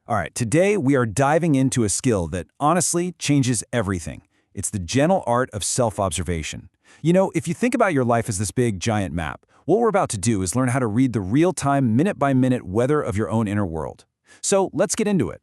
All right, today we are diving into a skill that honestly changes everything. It's the gentle art of self-observation. You know, if you think about your life as this big, giant map, what we're about to do is learn how to read the real-time, minute-by-minute weather of your own inner world. So let's get into it.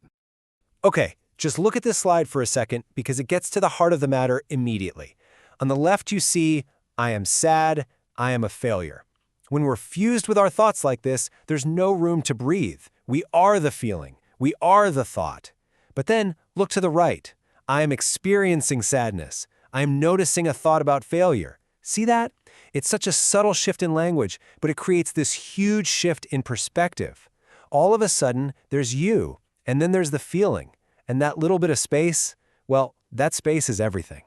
Okay, just look at this slide for a second because it gets to the heart of the matter immediately. On the left you see, I am sad, I am a failure. When we're fused with our thoughts like this, there's no room to breathe. We are the feeling. We are the thought. But then, look to the right. I am experiencing sadness. I am noticing a thought about failure. See that? It's such a subtle shift in language, but it creates this huge shift in perspective. All of a sudden, there's you, and then there's the feeling. And that little bit of space, well, that space is everything.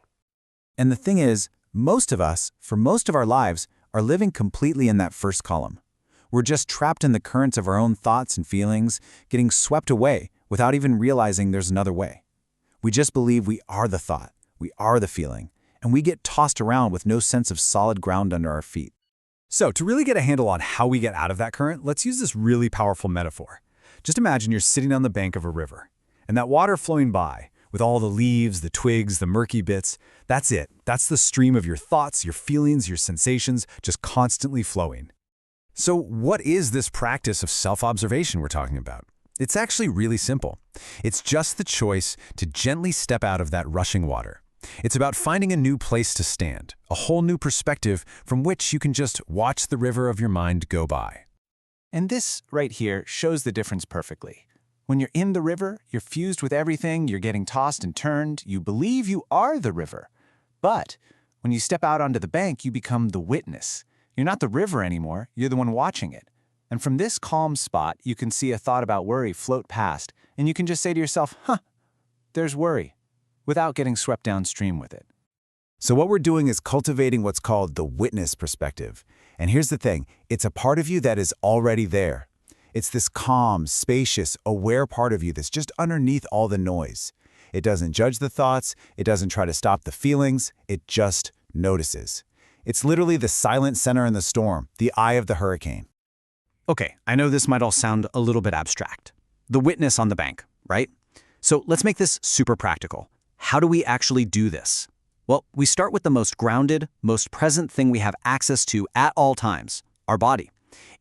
And the thing is, most of us, for most of our lives, are living completely in that first column. We're just trapped in the currents of our own thoughts and feelings, getting swept away without even realizing there's another way. We just believe we are the thought, we are the feeling, and we get tossed around with no sense of solid ground under our feet. So, to really get a handle on how we get out of that current, let's use this really powerful metaphor. Just imagine you're sitting on the bank of a river, and that water flowing by, with all the leaves, the twigs, the murky bits, that's it. That's the stream of your thoughts, your feelings, your sensations, just constantly flowing. So what is this practice of self-observation we're talking about? It's actually really simple. It's just the choice to gently step out of that rushing water. It's about finding a new place to stand, a whole new perspective from which you can just watch the river of your mind go by. And this right here shows the difference perfectly. When you're in the river, you're fused with everything, you're getting tossed and turned, you believe you are the river. But when you step out onto the bank, you become the witness. You're not the river anymore, you're the one watching it. And from this calm spot, you can see a thought about worry float past, and you can just say to yourself, there's worry, without getting swept downstream with it. So what we're doing is cultivating what's called the witness perspective. And here's the thing, it's a part of you that is already there. It's this calm, spacious, aware part of you that's just underneath all the noise. It doesn't judge the thoughts, it doesn't try to stop the feelings, it just notices. It's literally the silent center in the storm, the eye of the hurricane. Okay, I know this might all sound a little bit abstract. The witness on the bank, right? So let's make this super practical. How do we actually do this? Well, we start with the most grounded, most present thing we have access to at all times, our body.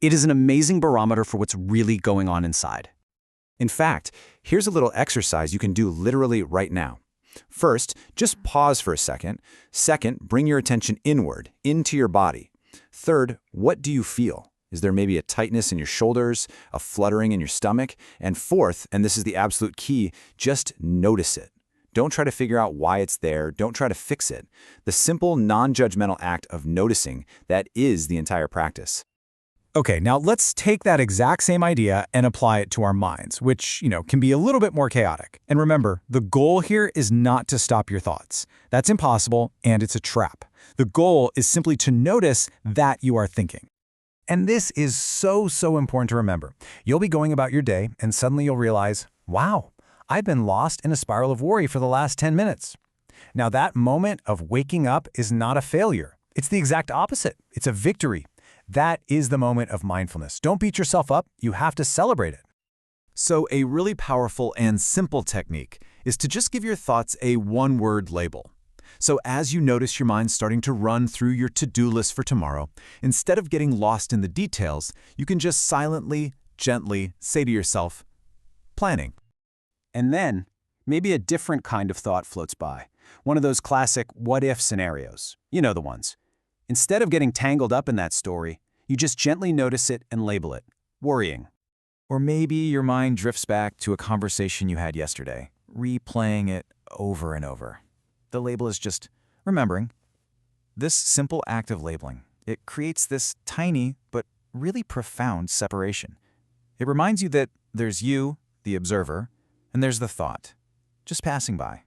It is an amazing barometer for what's really going on inside. In fact, here's a little exercise you can do literally right now. First, just pause for a second. Second, bring your attention inward, into your body. Third, what do you feel? Is there maybe a tightness in your shoulders, a fluttering in your stomach? And fourth, and this is the absolute key, just notice it. Don't try to figure out why it's there. Don't try to fix it. The simple, non-judgmental act of noticing, that is the entire practice. Okay, now let's take that exact same idea and apply it to our minds, which, can be a little bit more chaotic. And remember, the goal here is not to stop your thoughts. That's impossible, and it's a trap. The goal is simply to notice that you are thinking. And this is so important to remember. You'll be going about your day, and suddenly you'll realize, wow, I've been lost in a spiral of worry for the last 10 minutes. Now that moment of waking up is not a failure. It's the exact opposite. It's a victory. That is the moment of mindfulness. Don't beat yourself up. You have to celebrate it. So a really powerful and simple technique is to just give your thoughts a one-word label. So as you notice your mind starting to run through your to-do list for tomorrow, instead of getting lost in the details, you can just silently, gently say to yourself, planning. And then, maybe a different kind of thought floats by. One of those classic what-if scenarios. You know the ones. Instead of getting tangled up in that story, you just gently notice it and label it, worrying. Or maybe your mind drifts back to a conversation you had yesterday, replaying it over and over. The label is just remembering. This simple act of labeling, it creates this tiny but really profound separation. It reminds you that there's you, the observer, and there's the thought, just passing by.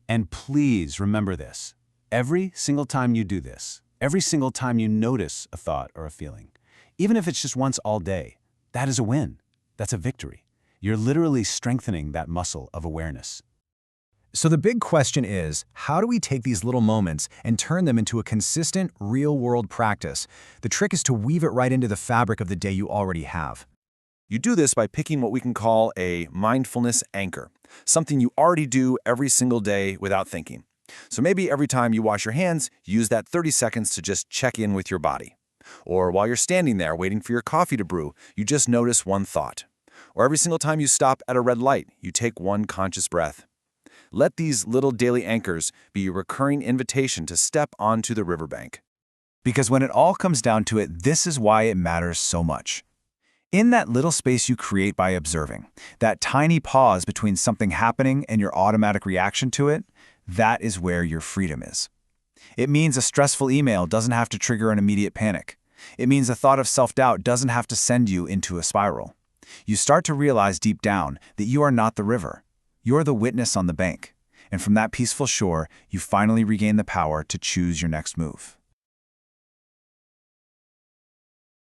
And please remember this. Every single time you do this, every single time you notice a thought or a feeling, even if it's just once all day, that is a win. That's a victory. You're literally strengthening that muscle of awareness. So the big question is, how do we take these little moments and turn them into a consistent, real-world practice? The trick is to weave it right into the fabric of the day you already have. You do this by picking what we can call a mindfulness anchor, something you already do every single day without thinking. So maybe every time you wash your hands, use that 30 seconds to just check in with your body. Or while you're standing there waiting for your coffee to brew, you just notice one thought. Or every single time you stop at a red light, you take one conscious breath. Let these little daily anchors be your recurring invitation to step onto the riverbank. Because when it all comes down to it, this is why it matters so much. In that little space you create by observing, that tiny pause between something happening and your automatic reaction to it, that is where your freedom is. It means a stressful email doesn't have to trigger an immediate panic. It means a thought of self-doubt doesn't have to send you into a spiral. You start to realize deep down that you are not the river. You're the witness on the bank. And from that peaceful shore, you finally regain the power to choose your next move.